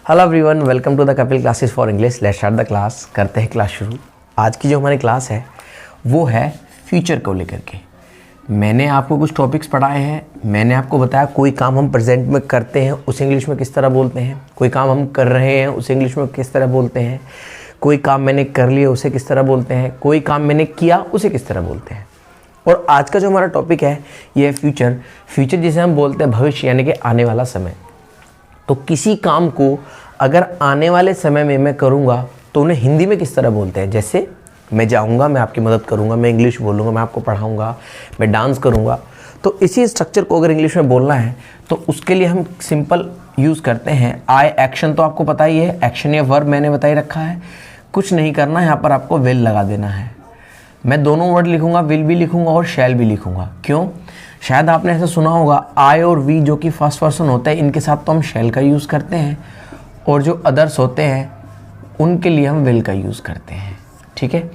Hello everyone, welcome to the Kapil classes for English. Let's start the class. करते हैं class शुरू। आज की जो हमारी क्लास है वो है फ्यूचर को लेकर के। मैंने आपको कुछ टॉपिक्स पढ़ाए हैं। मैंने आपको बताया कोई काम हम प्रेजेंट में करते हैं उसे इंग्लिश में किस तरह बोलते हैं, कोई काम हम कर रहे हैं उसे इंग्लिश में किस तरह बोलते हैं, कोई काम मैंने कर लिया उसे किस तरह बोलते हैं, कोई काम मैंने किया उसे किस तरह बोलते हैं। और आज का जो हमारा टॉपिक है ये है फ्यूचर। फ्यूचर जिसे हम बोलते हैं भविष्य, यानी कि आने वाला समय। तो किसी काम को अगर आने वाले समय में मैं करूँगा तो उन्हें हिंदी में किस तरह बोलते हैं। जैसे मैं जाऊँगा, मैं आपकी मदद करूँगा, मैं इंग्लिश बोलूँगा, मैं आपको पढ़ाऊँगा, मैं डांस करूँगा। तो इसी स्ट्रक्चर को अगर इंग्लिश में बोलना है तो उसके लिए हम सिंपल यूज़ करते हैं आई। एक्शन तो आपको पता ही है, एक्शन या वर्ब मैंने बता ही रखा है। कुछ नहीं करना, यहाँ पर आपको विल लगा देना है। मैं दोनों वर्ड लिखूँगा, विल भी लिखूँगा और शैल भी लिखूँगा। क्यों? शायद आपने ऐसा सुना होगा, आई और वी जो कि फर्स्ट पर्सन होता है इनके साथ तो हम शैल का यूज़ करते हैं और जो अदर्स होते हैं उनके लिए हम विल का यूज़ करते हैं। ठीक है,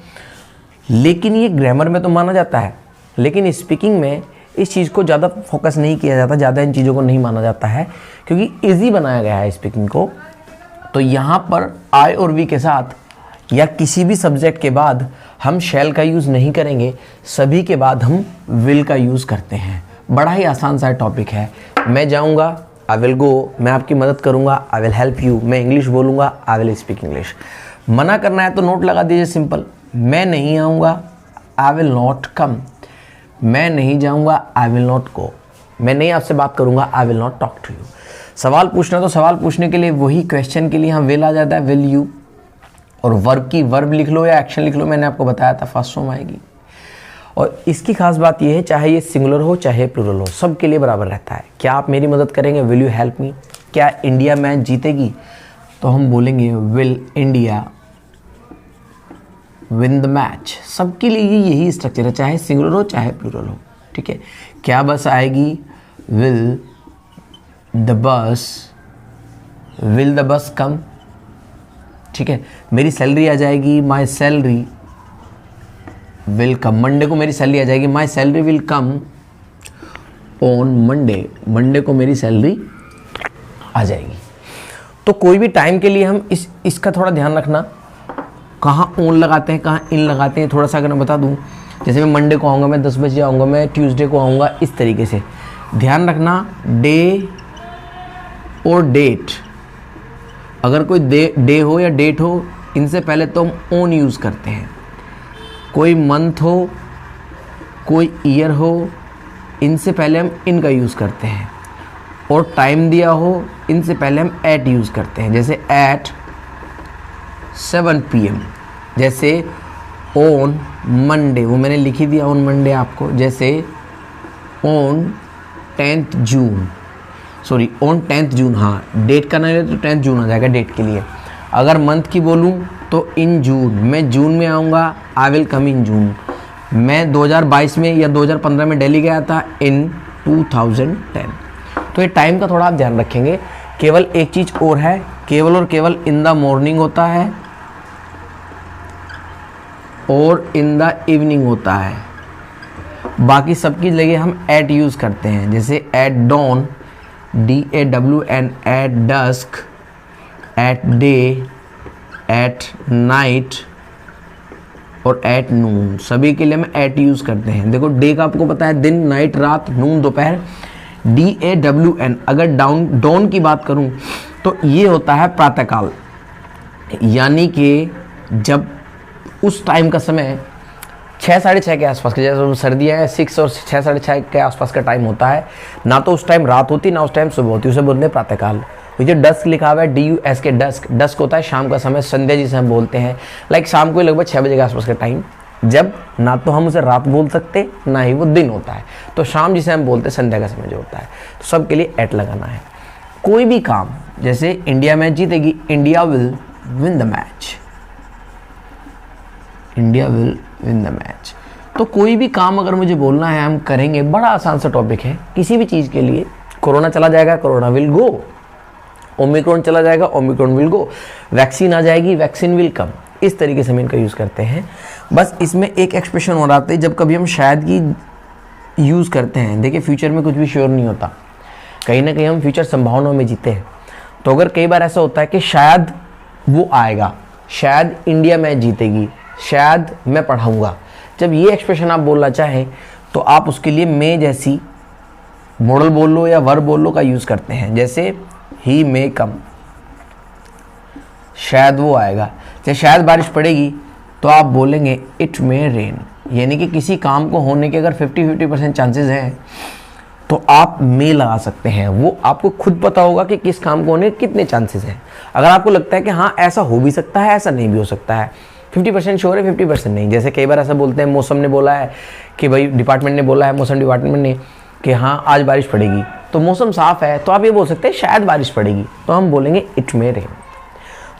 लेकिन ये ग्रामर में तो माना जाता है, लेकिन स्पीकिंग में इस चीज़ को ज़्यादा फोकस नहीं किया जाता, ज़्यादा इन चीज़ों को नहीं माना जाता है क्योंकि ईजी बनाया गया है स्पीकिंग को। तो यहाँ पर आई और वी के साथ या किसी भी सब्जेक्ट के बाद हम शैल का यूज़ नहीं करेंगे, सभी के बाद हम विल का यूज़ करते हैं। बड़ा ही आसान सा टॉपिक है। मैं जाऊँगा, आई विल गो। मैं आपकी मदद करूँगा, आई विल हेल्प यू। मैं इंग्लिश बोलूँगा, आई विल स्पीक इंग्लिश। मना करना है तो नोट लगा दीजिए सिंपल। मैं नहीं आऊँगा, आई विल नॉट कम। मैं नहीं जाऊँगा, आई विल नॉट गो। मैं नहीं आपसे बात करूँगा, I will not talk to you. सवाल पूछना तो सवाल पूछने के लिए वही क्वेश्चन के लिए हम विल आ जाता है, विल यू। और वर्ब की वर्ब लिख लो या एक्शन लिख लो, मैंने आपको बताया था फर्स्ट फॉर्म आएगी। और इसकी खास बात यह है, चाहे ये सिंगुलर हो चाहे प्लूरल हो, सबके लिए बराबर रहता है। क्या आप मेरी मदद करेंगे? Will you help me? क्या इंडिया मैच जीतेगी? तो हम बोलेंगे will India win the match. सबके लिए यही स्ट्रक्चर है, चाहे सिंगुलर हो चाहे प्लूरल हो। ठीक है, क्या बस आएगी? विल द बस कम। ठीक है, मेरी सैलरी आ जाएगी, my salary will come. Monday को मेरी सैलरी आ जाएगी, my salary will come on Monday. Monday को मेरी सैलरी आ जाएगी। तो कोई भी टाइम के लिए हम इसका थोड़ा ध्यान रखना, कहाँ ऑन लगाते हैं कहाँ इन लगाते हैं। थोड़ा सा अगर मैं बता दूं, जैसे मैं मंडे को आऊँगा, मैं 10 बजे आऊँगा, मैं ट्यूसडे को आऊँगा, इस तरीके से ध्यान रखना। डे और डेट, अगर कोई डे हो या डेट हो, इनसे पहले तो हम ओन यूज़ करते हैं। कोई मंथ हो, कोई ईयर हो, इनसे पहले हम इनका यूज़ करते हैं। और टाइम दिया हो, इनसे पहले हम एट यूज़ करते हैं। जैसे एट 7 PM, जैसे ऑन मंडे, वो मैंने लिखी दिया ऑन मंडे आपको। जैसे on 10th June, sorry on 10th जून। हाँ, डेट का नहीं तो 10th जून आ जाएगा डेट के लिए। अगर मंथ की बोलूँ तो इन जून, मैं जून में आऊँगा, आई विल कम इन जून। मैं 2022 में या 2015 में दिल्ली गया था, इन 2010। तो ये टाइम का थोड़ा आप ध्यान रखेंगे। केवल एक चीज़ और है, केवल और केवल इन द मॉर्निंग होता है और इन द इवनिंग होता है। बाकी सबकी जगह हम एट यूज़ करते हैं। जैसे at dawn, DAWN, at dusk, at day, at night और एट नून। सभी के लिए हम एट यूज़ करते हैं। देखो, डे का आपको पता है दिन, नाइट रात, नून दोपहर। DAWN, अगर डॉन की बात करूं तो ये होता है प्रातःकाल, यानी कि जब उस टाइम का समय 6 साढ़े 6 के आसपास के, जैसे सर्दियाँ हैं 6 और 6 साढ़े 6 के आसपास का टाइम होता है। ना तो उस टाइम रात होती ना उस टाइम सुबह होती, उसे बोलते हैं प्रातःकाल। जो डस्क लिखा हुआ है, DUSK, डस्क, डस्क होता है शाम का समय, संध्या जिसे हम बोलते हैं। लाइक शाम को लगभग 6 बजे के आसपास का टाइम, जब ना तो हम उसे रात बोल सकते ना ही वो दिन होता है। तो शाम जिसे हम बोलते हैं, संध्या का समय जो होता है। तो सबके लिए एट लगाना है। कोई भी काम, जैसे इंडिया मैच जीतेगी, India will win the match, India will win the match. तो कोई भी काम अगर मुझे बोलना है, हम करेंगे। बड़ा आसान सा टॉपिक है किसी भी चीज़ के लिए। कोरोना चला जाएगा, कोरोना विल गो। ओमिक्रॉन चला जाएगा, ओमिक्रॉन विल गो। वैक्सीन आ जाएगी, वैक्सीन विल कम। इस तरीके से हम इनका यूज़ करते हैं। बस इसमें एक एक्सप्रेशन हो रहा था, जब कभी हम शायद की यूज़ करते हैं। देखिए, फ्यूचर में कुछ भी श्योर नहीं होता, कहीं ना कहीं हम फ्यूचर संभावनाओं में जीते हैं। तो अगर कई बार ऐसा होता है कि शायद वो आएगा, शायद इंडिया मैच जीतेगी, शायद मैं पढ़ाऊँगा, जब ये एक्सप्रेशन आप बोलना चाहें तो आप उसके लिए मे जैसी मॉडल बोल लो या वर्ब बोल लो का यूज़ करते हैं। जैसे ही मे कम, शायद वो आएगा। जैसे शायद बारिश पड़ेगी तो आप बोलेंगे इट मे रेन, यानी कि किसी काम को होने के अगर 50-50% चांसेस हैं तो आप मे लगा सकते हैं। वो आपको खुद पता होगा कि किस काम को होने के कितने चांसेस हैं। अगर आपको लगता है कि हाँ ऐसा हो भी सकता है, ऐसा नहीं भी हो सकता है, 50% श्योर है, 50% नहीं। जैसे कई बार ऐसा बोलते हैं, मौसम ने बोला है कि भाई डिपार्टमेंट ने बोला है, मौसम डिपार्टमेंट ने कि हाँ आज बारिश पड़ेगी, तो मौसम साफ है तो आप ये बोल सकते हैं शायद बारिश पड़ेगी, तो हम बोलेंगे इट मे रेन।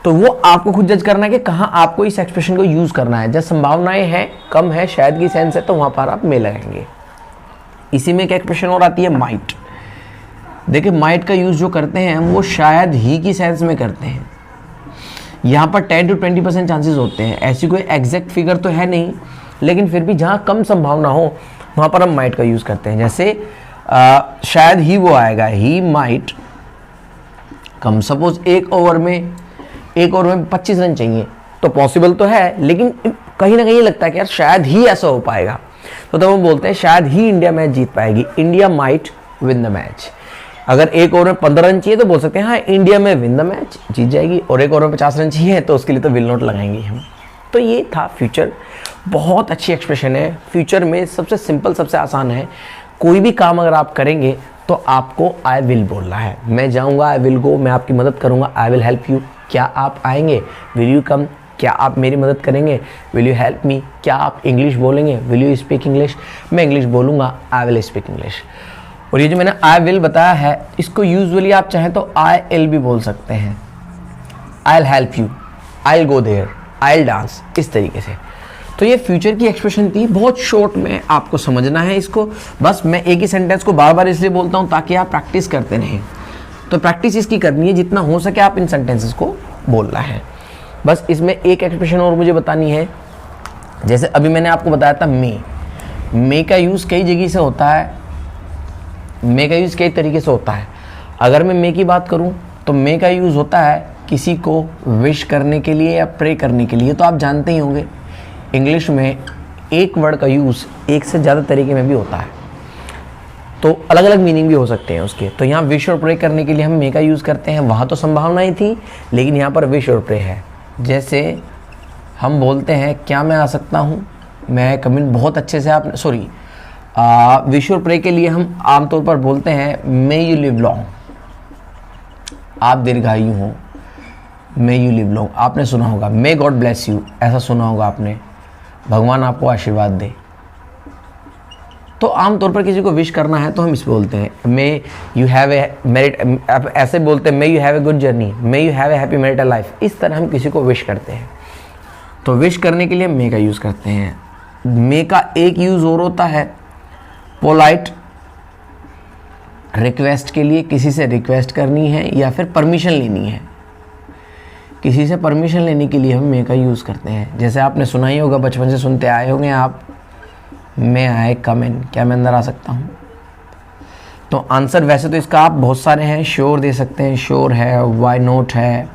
तो वो आपको खुद जज करना है कि कहाँ आपको इस एक्सप्रेशन को यूज़ करना है। जब संभावनाएं हैं, कम है, शायद की सेंस है, तो वहाँ पर आप मे लगाएंगे। इसी में एक एक्सप्रेशन और आती है माइट। देखिए माइट का यूज़ जो करते हैं हम वो शायद ही की सेंस में करते हैं। यहाँ पर 10 to 20% चांसेस होते हैं। ऐसी कोई एग्जैक्ट फिगर तो है नहीं, लेकिन फिर भी जहाँ कम संभावना हो वहाँ पर हम माइट का यूज़ करते हैं। जैसे शायद ही वो आएगा, ही माइट कम। सपोज एक ओवर में 25 रन चाहिए, तो पॉसिबल तो है, लेकिन कहीं ना कहीं ये लगता है कि यार शायद ही ऐसा हो पाएगा, तो तब हम बोलते हैं शायद ही इंडिया मैच जीत पाएगी, India might win the match. अगर एक ओवर में 15 रन चाहिए तो बोल सकते हैं हाँ इंडिया में विन द मैच, जीत जाएगी। और एक ओवर में 50 रन चाहिए तो उसके लिए तो विल नॉट लगाएंगे हम। तो ये था फ्यूचर। बहुत अच्छी एक्सप्रेशन है। फ्यूचर में सबसे सिंपल, सबसे आसान है। कोई भी काम अगर आप करेंगे तो आपको आई विल बोलना है। मैं जाऊँगा, आई विल गो, मैं आपकी मदद करूँगा, आई विल हेल्प यू। क्या आप आएंगे, विल यू कम। क्या आप मेरी मदद करेंगे, विल यू हेल्प मी। क्या आप इंग्लिश बोलेंगे, विल यू स्पीक इंग्लिश। मैं इंग्लिश बोलूँगा, आई विल स्पीक इंग्लिश। और ये जो मैंने आई विल बताया है, इसको यूजुअली आप चाहें तो आई विल भी बोल सकते हैं। I will help you, I will go there, I will dance, इस तरीके से। तो ये फ्यूचर की एक्सप्रेशन थी। बहुत शॉर्ट में आपको समझना है इसको। बस मैं एक ही सेंटेंस को बार बार इसलिए बोलता हूँ ताकि आप प्रैक्टिस करते रहें। तो प्रैक्टिस इसकी करनी है, जितना हो सके आप इन सेंटेंसेस को बोलना है। बस इसमें एक एक्सप्रेशन और मुझे बतानी है। जैसे अभी मैंने आपको बताया था मे का यूज़ कई जगह से होता है, मे का यूज़ कई तरीके से होता है। अगर मैं मे की बात करूं तो मे का यूज़ होता है किसी को विश करने के लिए या प्रे करने के लिए। तो आप जानते ही होंगे इंग्लिश में एक वर्ड का यूज़ एक से ज़्यादा तरीके में भी होता है, तो अलग अलग मीनिंग भी हो सकते हैं उसके। तो यहाँ विश और प्रे करने के लिए हम मे का यूज़ करते हैं। वहाँ तो संभावनाएं थी, लेकिन यहाँ पर विश और प्रे है। जैसे हम बोलते हैं क्या मैं आ सकता हूँ, मैं कमिंग, बहुत अच्छे से आप विश और प्रे के लिए हम आमतौर पर बोलते हैं मे यू लिव लॉन्ग, आप दीर्घायु हो, मे यू लिव लॉन्ग। आपने सुना होगा मे गॉड ब्लेस यू, ऐसा सुना होगा आपने, भगवान आपको आशीर्वाद दे। तो आमतौर पर किसी को विश करना है तो हम इस बोलते हैं may you have a merit, ऐसे बोलते हैं may you have a good journey, may you have a happy marital life. इस तरह हम किसी को विश करते हैं। तो विश करने के लिए हम मे का यूज़ करते हैं। मे का एक यूज़ और होता है पोलाइट रिक्वेस्ट के लिए, किसी से रिक्वेस्ट करनी है या फिर परमिशन लेनी है। किसी से परमिशन लेने के लिए हम मे का यूज़ करते हैं। जैसे आपने सुना ही होगा, बचपन से सुनते आए होंगे आप, मैं आए कम इन, क्या मैं अंदर आ सकता हूँ। तो आंसर वैसे तो इसका आप बहुत सारे हैं, श्योर दे सकते हैं, श्योर है, वाई नॉट है,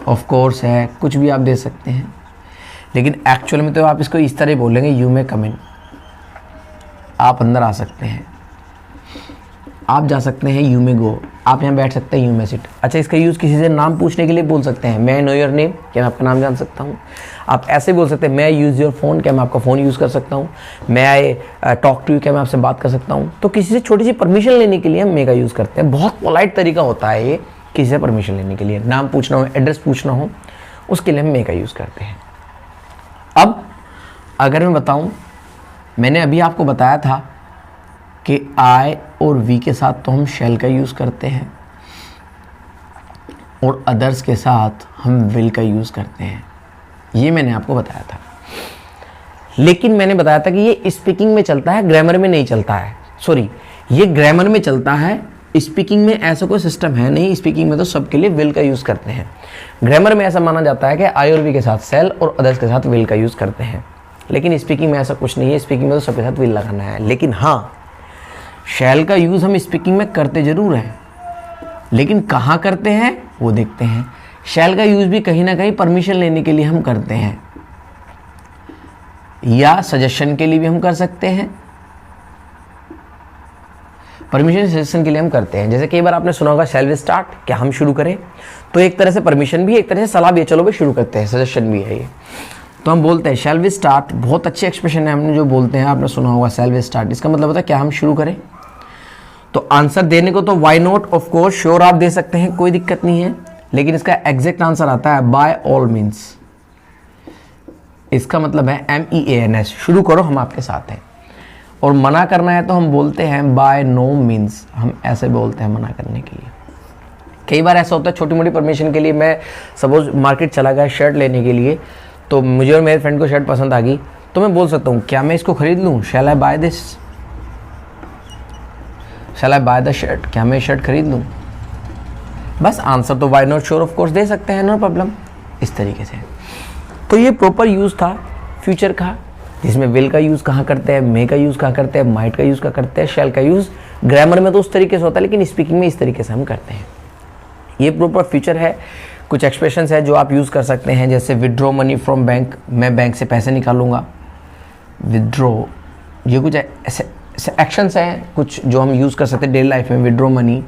ऑफ कोर्स है, कुछ भी आप दे सकते हैं। लेकिन एक्चुअल में तो आप इसको इस तरह बोलेंगे यू मे कम इन, आप अंदर आ सकते हैं। आप जा सकते हैं यू मे गो, आप यहाँ बैठ सकते हैं यू मे सिट। अच्छा, इसका यूज़ किसी से नाम पूछने के लिए बोल सकते हैं, मैं नो योर नेम, क्या मैं आपका नाम जान सकता हूँ। आप ऐसे बोल सकते हैं मैं यूज़ योर फ़ोन, क्या मैं आपका फ़ोन यूज़ कर सकता हूँ। मैं आई टॉक टू यू, क्या मैं आपसे बात कर सकता हूँ। तो किसी से छोटी सी परमिशन लेने के लिए हम मे का यूज़ करते हैं। बहुत पोलाइट तरीका होता है ये, किसी से परमिशन लेने के लिए, नाम पूछना हो, एड्रेस पूछना हो, उसके लिए हम मे का यूज़ करते हैं। अब अगर मैं बताऊँ, मैंने अभी आपको बताया था कि आई और वी के साथ तो हम शैल का यूज़ करते हैं और अदर्स के साथ हम विल का यूज़ करते हैं। ये मैंने आपको बताया था। लेकिन मैंने बताया था कि ये स्पीकिंग में चलता है, ग्रामर में नहीं चलता है। सॉरी, ये ग्रामर में चलता है, स्पीकिंग में ऐसा कोई सिस्टम है नहीं। स्पीकिंग में तो सबके लिए विल का यूज़ करते हैं। ग्रामर में ऐसा माना जाता है कि आई और वी के साथ शैल और अदर्स के साथ विल का यूज़ करते हैं। लेकिन स्पीकिंग में ऐसा कुछ नहीं है। स्पीकिंग में तो सबके साथ विल लगाना है। लेकिन हाँ, शैल का यूज़ हम स्पीकिंग में करते ज़रूर हैं। लेकिन कहाँ करते हैं वो देखते हैं। शैल का यूज़ भी कहीं ना कहीं परमिशन लेने के लिए हम करते हैं, या सजेशन के लिए भी हम कर सकते हैं। परमिशन सजेशन के लिए हम करते हैं। जैसे कई बार आपने सुना होगा शैल वी स्टार्ट, क्या हम शुरू करें, तो एक तरह से परमिशन भी, एक तरह से सलाह भी है, चलो भाई शुरू करते हैं, सजेशन भी है ये। तो हम बोलते हैं शैल वी स्टार्ट, बहुत अच्छे एक्सप्रेशन है, हमने जो बोलते हैं आपने सुना होगा शैल वी स्टार्ट, इसका मतलब होता है क्या हम शुरू करें। तो आंसर देने को तो why not, of course, sure आप दे सकते हैं, कोई दिक्कत नहीं है, लेकिन इसका एग्जैक्ट आंसर आता है बाय ऑल मीन्स। इसका मतलब है MEANS, शुरू करो हम आपके साथ हैं। और मना करना है तो हम बोलते हैं बाय नो मीन्स, हम ऐसे बोलते हैं मना करने के लिए। कई बार ऐसा होता है छोटी मोटी परमिशन के लिए, मैं सपोज मार्केट चला गया शर्ट लेने के लिए, तो मुझे और मेरे फ्रेंड को शर्ट पसंद आ गई, तो मैं बोल सकता हूँ क्या मैं इसको खरीद लूँ, shall I buy this, shall I buy the shirt, क्या मैं शर्ट खरीद लूँ। बस आंसर तो why not sure of course दे सकते हैं, नो प्रॉब्लम, इस तरीके से। तो ये प्रॉपर यूज़ था फ्यूचर का, जिसमें विल का यूज़ कहाँ करते हैं, मे का यूज़ कहाँ करते हैं, माइट का यूज़ कहाँ करते हैं, शैल का यूज़ ग्रामर में तो उस तरीके से होता है, लेकिन स्पीकिंग में इस तरीके से हम करते हैं। ये प्रॉपर फ्यूचर है। कुछ एक्सप्रेशंस है जो आप यूज़ कर सकते हैं, जैसे विड्रॉ मनी फ्रॉम बैंक, मैं बैंक से पैसे निकालूंगा, विड्रॉ। ये कुछ ऐसे एक्शंस हैं कुछ जो हम यूज़ कर सकते हैं डेली लाइफ में। विड्रॉ मनी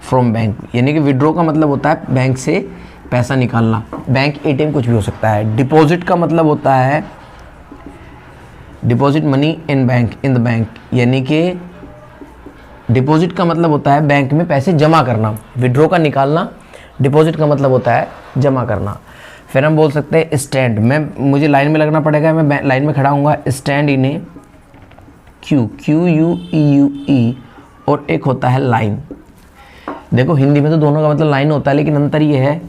फ्रॉम बैंक, यानी कि विड्रॉ का मतलब होता है बैंक से पैसा निकालना, बैंक ATM कुछ भी हो सकता है। डिपॉजिट का मतलब होता है deposit money in bank, in the bank, यानी कि डिपॉजिट का मतलब होता है बैंक में पैसे जमा करना। विड्रॉ का निकालना, डिपॉजिट का मतलब होता है जमा करना। फिर हम बोल सकते हैं स्टैंड, मुझे लाइन में लगना पड़ेगा, मैं लाइन में खड़ा हूँगा, stand in a queue, QUEUE, और एक होता है लाइन। देखो हिंदी में तो दोनों का मतलब लाइन होता है, लेकिन अंतर ये है,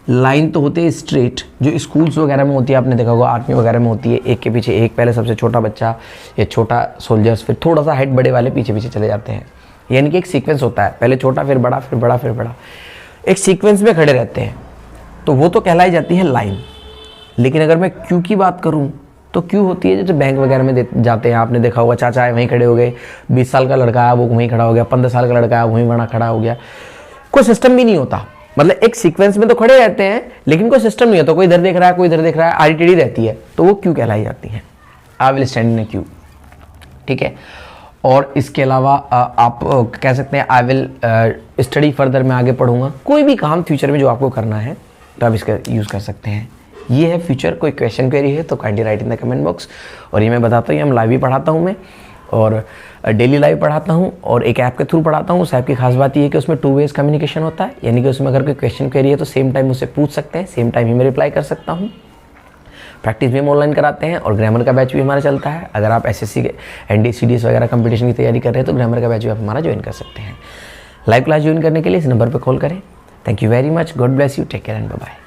लाइन तो होती है स्ट्रेट, जो स्कूल्स वगैरह में होती है, आपने देखा होगा आर्मी वगैरह में होती है, एक के पीछे एक, पहले सबसे छोटा बच्चा या छोटा सोल्जर्स, फिर थोड़ा सा हाइट बड़े वाले पीछे पीछे चले जाते हैं, यानी कि एक सीक्वेंस होता है, पहले छोटा फिर बड़ा फिर बड़ा फिर बड़ा, एक सीक्वेंस में खड़े रहते हैं, तो वो तो कहलाई जाती है लाइन। लेकिन अगर मैं क्यू की बात करूँ तो क्यू होती है जैसे बैंक वगैरह में जाते हैं, आपने देखा होगा चाचा है वहीं खड़े हो गए, 20 साल का लड़का है वो वहीं खड़ा हो गया, 15 साल का लड़का है वहीं बड़ा खड़ा हो गया, कोई सिस्टम भी नहीं होता, मतलब एक सीक्वेंस में तो खड़े रहते हैं लेकिन कोई सिस्टम नहीं होता, कोई इधर देख रहा है कोई इधर देख रहा है, RTD रहती है, तो वो क्यू कहलाई जाती है, I will stand in a Q. ठीक है, और इसके अलावा आप कह सकते हैं आई विल स्टडी फर्दर, मैं आगे पढ़ूंगा। कोई भी काम फ्यूचर में जो आपको करना है तो आप इसका यूज़ कर सकते हैं। ये है फ्यूचर। कोई क्वेश्चन क्वेरी है तो kindly right in the comment box. और ये मैं बताता हूँ, हम लाइव भी पढ़ाता हूँ मैं, और डेली लाइव पढ़ाता हूँ, और एक ऐप के थ्रू पढ़ाता हूँ। उस ऐप की खास बात ये है कि उसमें 2 वेज कम्युनिकेशन होता है, यानी कि उसमें अगर कोई क्वेश्चन क्वेरी है तो सेम टाइम मुझसे पूछ सकते हैं, सेम टाइम ही मैं रिप्लाई कर सकता हूँ। प्रैक्टिस भी हम ऑनलाइन कराते हैं, और ग्रामर का बैच भी हमारा चलता है। अगर आप SSC के ND CDS वगैरह कंपटीशन की तैयारी कर रहे हैं तो ग्रामर का बैच भी आप हमारा ज्वाइन कर सकते हैं। लाइव क्लास ज्वाइन करने के लिए इस नंबर पर कॉल करें। Thank you very much, god bless you, take care and bye bye.